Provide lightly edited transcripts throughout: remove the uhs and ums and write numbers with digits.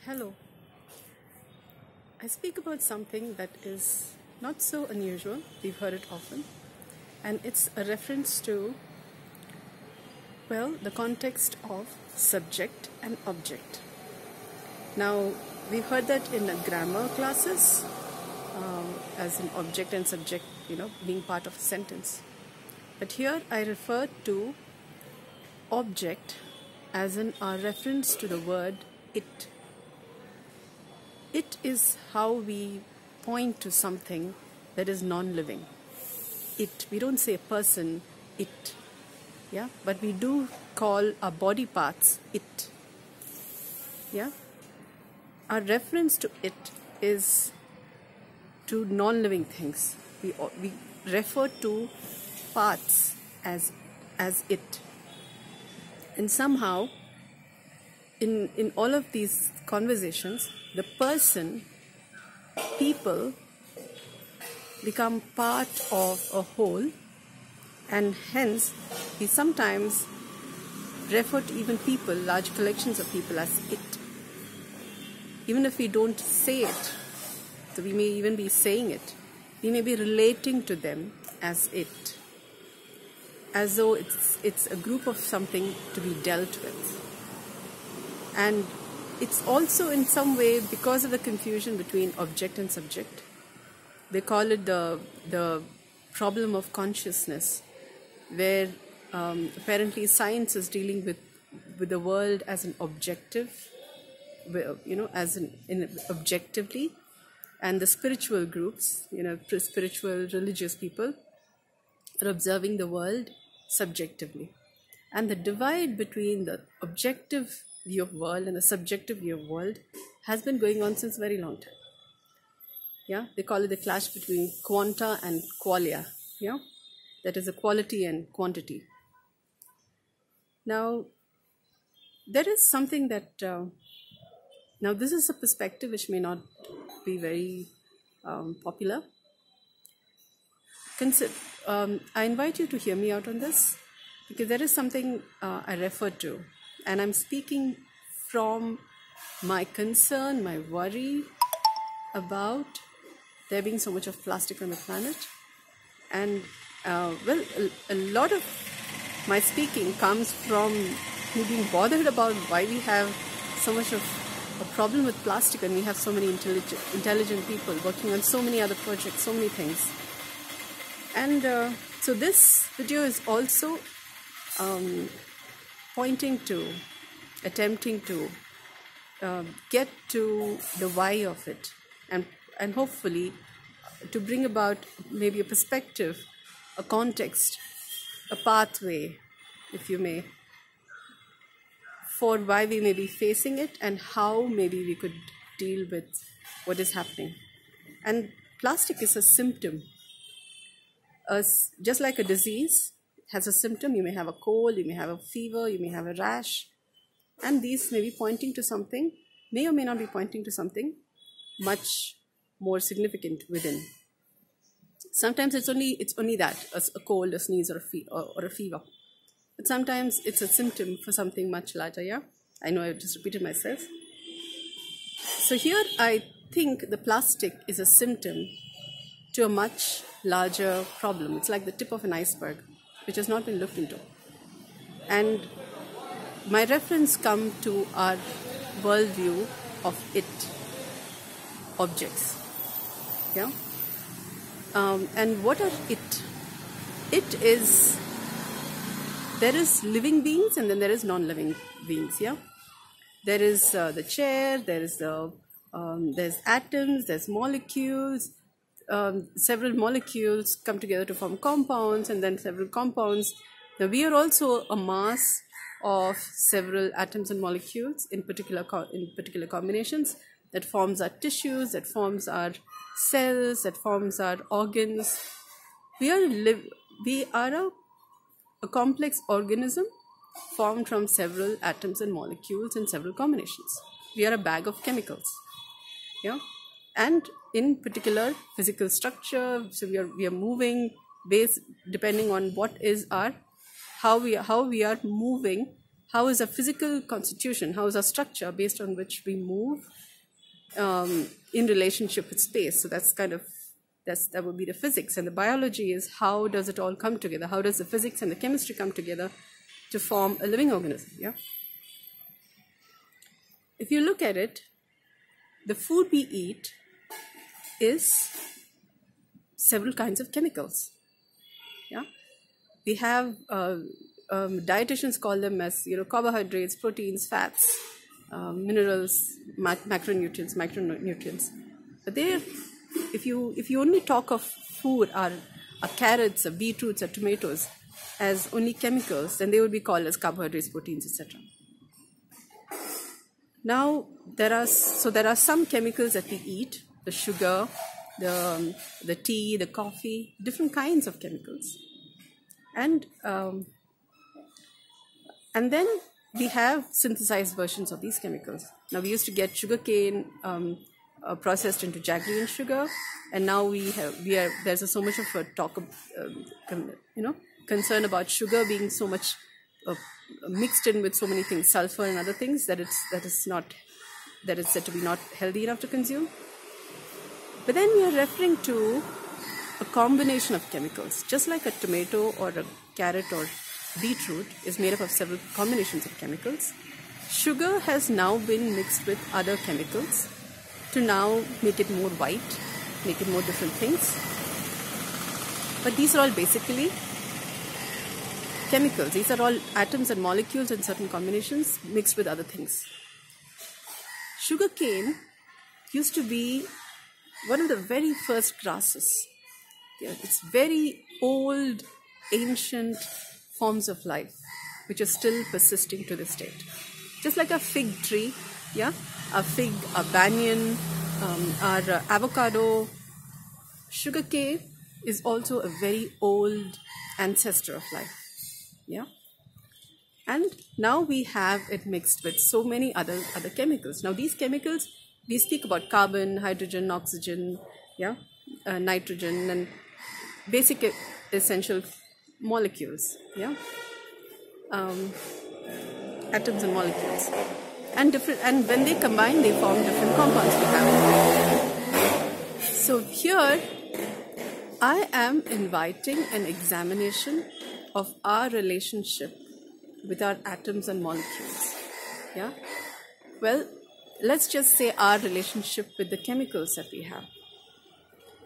Hello. I speak about something that is not so unusual. We've heard it often. And it's a reference to, the context of subject and object. Now, we've heard that in grammar classes, as an object and subject, being part of a sentence. But here I refer to object as a reference to the word it. It is how we point to something that is non-living. It. We don't say a person, it. Yeah? But we do call our body parts it. Yeah? Our reference to it is to non-living things. We refer to parts as it. And somehow, in all of these conversations, the person, people, become part of a whole, and hence we sometimes refer to even people, large collections of people, as it. Even if we don't say it, so we may even be saying it, we may be relating to them as it, as though it's a group of something to be dealt with. And it's also in some way, because of the confusion between object and subject, they call it the problem of consciousness, where apparently science is dealing with the world as an objective, objectively, and the spiritual groups, spiritual religious people, are observing the world subjectively. And the divide between the objective view of world and the subjective view of world has been going on since a very long time. Yeah, they call it the clash between quanta and qualia. Yeah, that is a quality and quantity. Now, there is something that now this is a perspective which may not be very popular. I invite you to hear me out on this, because there is something I refer to, and I'm speaking from my concern, my worry about there being so much of plastic on the planet. And a lot of my speaking comes from me being bothered about why we have so much of a problem with plastic, and we have so many intelligent people working on so many other projects, so many things. And so this video is also attempting to get to the why of it, and hopefully to bring about maybe a perspective, a context, a pathway, if you may, for why we may be facing it and how maybe we could deal with what is happening. And plastic is a symptom. Just like a disease has a symptom, you may have a cold, you may have a fever, you may have a rash, and these may be pointing to something, may or may not be pointing to something much more significant within. Sometimes it's only that, a cold, a sneeze, or a fever. But sometimes it's a symptom for something much larger. Yeah, I know I just repeated myself. So here I think the plastic is a symptom to a much larger problem. It's like the tip of an iceberg, which has not been looked into. And my reference come to our worldview of it, objects. Yeah. And what are it? It is, there is living beings and then there is non-living beings. Yeah. There is the chair. There is there's atoms. There's molecules. Several molecules come together to form compounds, and then several compounds. Now we are also a mass of several atoms and molecules in particular combinations that forms our tissues, that forms our cells, that forms our organs. We are a complex organism formed from several atoms and molecules in several combinations. We are a bag of chemicals. Yeah. And in particular physical structure, so we are moving based depending on what is how we are moving how is our physical constitution, how is our structure based on which we move in relationship with space. So that's that would be the physics. And the biology is how does it all come together? How does the physics and the chemistry come together to form a living organism? Yeah. If you look at it, the food we eat is several kinds of chemicals. Yeah. We have dietitians call them as carbohydrates, proteins, fats, minerals, micronutrients. But if you only talk of food or carrots or beetroots or tomatoes as only chemicals, then they would be called as carbohydrates, proteins, etc. Now there are some chemicals that we eat: the sugar, the tea, the coffee, different kinds of chemicals, and then we have synthesized versions of these chemicals. Now we used to get sugarcane processed into jaggery and sugar, and now there's so much of a talk of concern about sugar being so much mixed in with so many things, sulfur and other things, that it's said to be not healthy enough to consume. But then we are referring to a combination of chemicals, just like a tomato or a carrot or beetroot is made up of several combinations of chemicals. Sugar has now been mixed with other chemicals to now make it more white, make it more different things. But these are all basically chemicals. These are all atoms and molecules in certain combinations mixed with other things. Sugarcane used to be one of the very first grasses. Yeah, it's very old, ancient forms of life which are still persisting to this date. Just like a fig tree, yeah, a fig, a banyan, or avocado, sugarcane is also a very old ancestor of life. Yeah, and now we have it mixed with so many other chemicals. Now these chemicals, we speak about carbon, hydrogen, oxygen, yeah, nitrogen, and basic essential molecules, yeah, atoms and molecules, and when they combine, they form different compounds we have. So here, I am inviting an examination of our relationship with our atoms and molecules. Yeah. Well, let's just say our relationship with the chemicals that we have.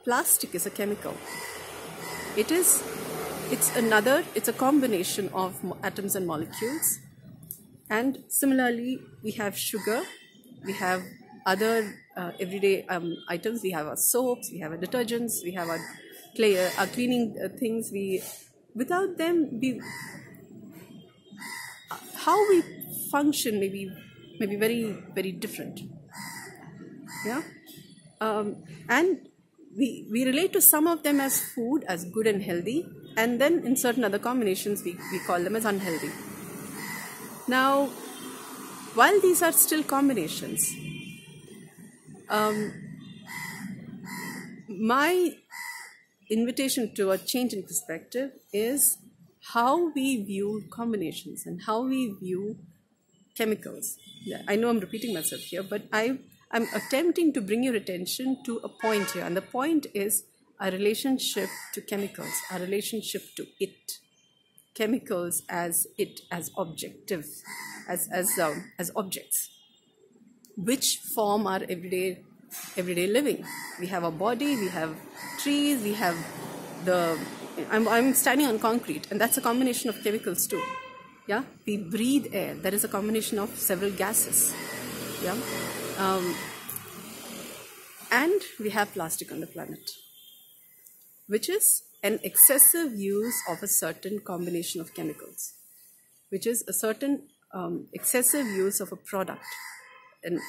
Plastic is a chemical. It's a combination of atoms and molecules. And similarly, we have sugar, we have other everyday items, we have our soaps, we have our detergents, we have our cleaning things. Without them, how we function may be very, very different. Yeah, and we relate to some of them as food, as good and healthy, and then in certain other combinations we call them as unhealthy. Now, while these are still combinations, my invitation to a change in perspective is how we view combinations and how we view chemicals. Yeah, I know I'm repeating myself here, but I'm attempting to bring your attention to a point here, and the point is our relationship to chemicals, our relationship to it. Chemicals as objective, as objects, which form our everyday living. We have a body, we have trees, we have I'm standing on concrete, and that's a combination of chemicals too. Yeah, we breathe air. That is a combination of several gases. Yeah, and we have plastic on the planet, which is an excessive use of a certain combination of chemicals, which is a certain excessive use of a product and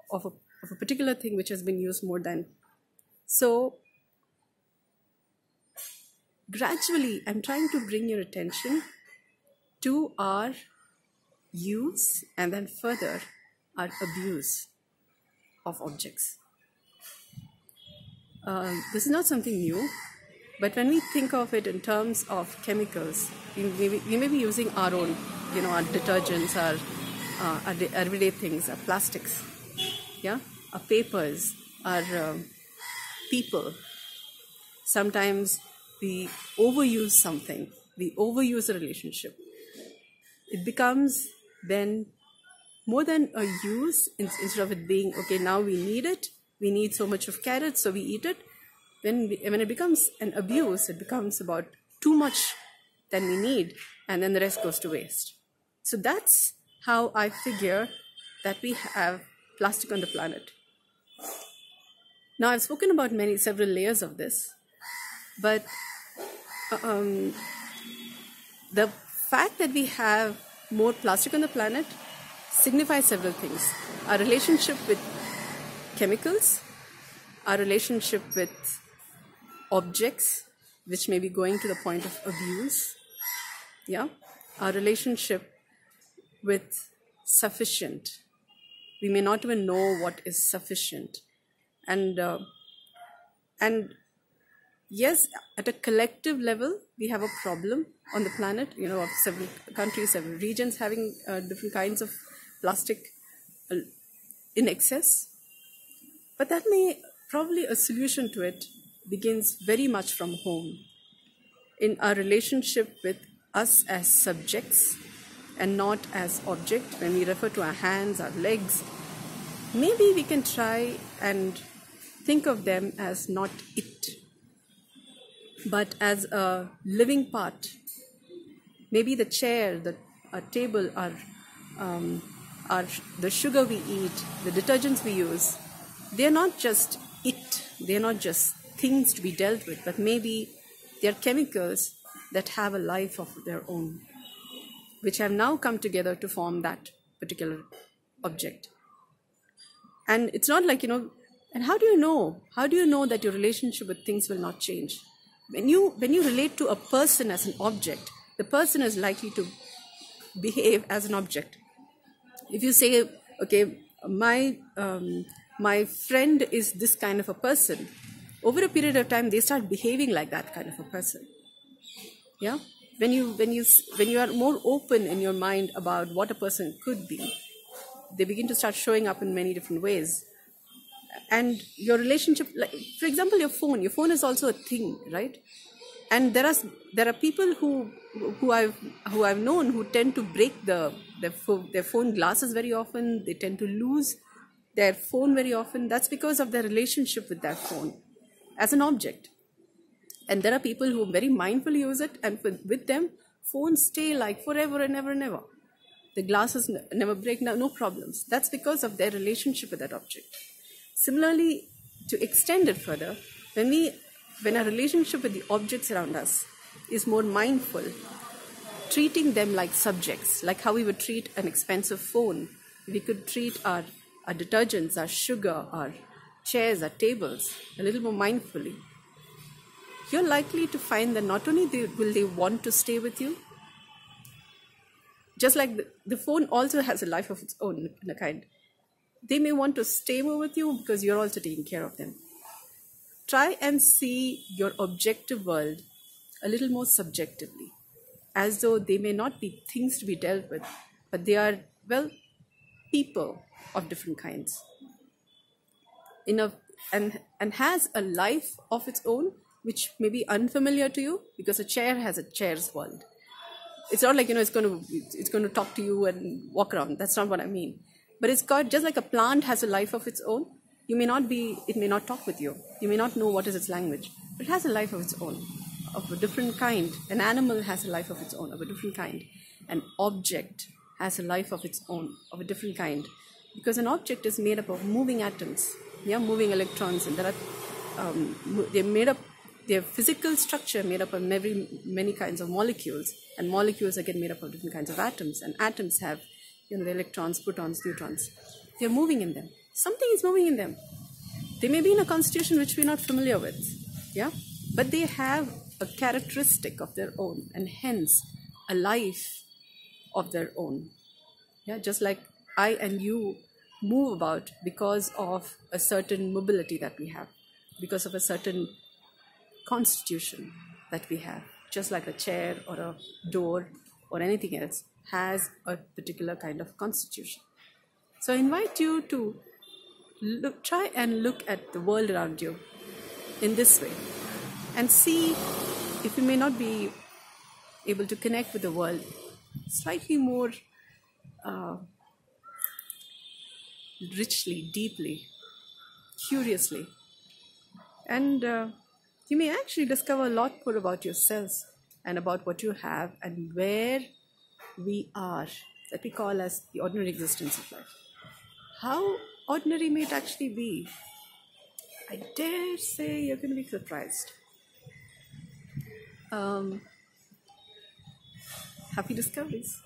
of a particular thing which has been used more than. So gradually, I'm trying to bring your attention to our use and then further our abuse of objects. This is not something new, But when we think of it in terms of chemicals, we may be using our own, our detergents, our everyday things, our plastics, yeah, our papers, our people. Sometimes we overuse something, we overuse a relationship. It becomes then more than a use, instead of it being, okay, now we need it, we need so much of carrots, so we eat it. When it becomes an abuse, it becomes about too much than we need, and then the rest goes to waste. So that's how I figure that we have plastic on the planet. Now, I've spoken about several layers of this, but the fact that we have more plastic on the planet signifies several things. Our relationship with chemicals, our relationship with objects, which may be going to the point of abuse, yeah, our relationship with sufficient. We may not even know what is sufficient. And yes, at a collective level, we have a problem on the planet, of several countries, several regions having different kinds of plastic in excess. But that may probably a solution to it begins very much from home, in our relationship with us as subjects and not as object. When we refer to our hands, our legs, maybe we can try and think of them as not it, but as a living part. Maybe the chair, our table, the sugar we eat, the detergents we use, they're not just it, they're not just things to be dealt with, but maybe they're chemicals that have a life of their own, which have now come together to form that particular object. And it's not like, and how do you know? How do you know that your relationship with things will not change? When you relate to a person as an object, the person is likely to behave as an object. If you say, okay, my friend is this kind of a person, over a period of time, they start behaving like that kind of a person. Yeah? When you are more open in your mind about what a person could be, they begin to start showing up in many different ways. And your relationship, like, for example, your phone is also a thing, right? And there are people who I've known who tend to break their phone glasses very often. They tend to lose their phone very often. That's because of their relationship with their phone as an object. And there are people who very mindfully use it, and with them, phones stay like forever and ever and ever. The glasses never break, no problems. That's because of their relationship with that object. Similarly, to extend it further, when our relationship with the objects around us is more mindful, treating them like subjects, like how we would treat an expensive phone, we could treat our detergents, our sugar, our chairs, our tables a little more mindfully, you're likely to find that not only will they want to stay with you, just like the phone also has a life of its own in a kind. They may want to stay more with you because you're also taking care of them. Try and see your objective world a little more subjectively, as though they may not be things to be dealt with, but they are, people of different kinds. And has a life of its own, which may be unfamiliar to you, because a chair has a chair's world. It's not like, it's going to talk to you and walk around. That's not what I mean. But it's got, just like a plant has a life of its own, it may not talk with you. You may not know what is its language, but it has a life of its own, of a different kind. An animal has a life of its own, of a different kind. An object has a life of its own, of a different kind. Because an object is made up of moving atoms, moving electrons, and their physical structure made up of many kinds of molecules, and molecules again made up of different kinds of atoms, and atoms have the electrons, protons, neutrons. They're moving in them. Something is moving in them. They may be in a constitution which we're not familiar with, but they have a characteristic of their own, and hence a life of their own. Just like I and you move about because of a certain mobility that we have, because of a certain constitution that we have, just like a chair or a door or anything else has a particular kind of constitution. So I invite you to try and look at the world around you in this way and see if you may not be able to connect with the world slightly more richly, deeply, curiously. And you may actually discover a lot more about yourselves and about what you have and where we are, that we call as the ordinary existence of life. How ordinary may it actually be? I dare say you're going to be surprised. Happy discoveries.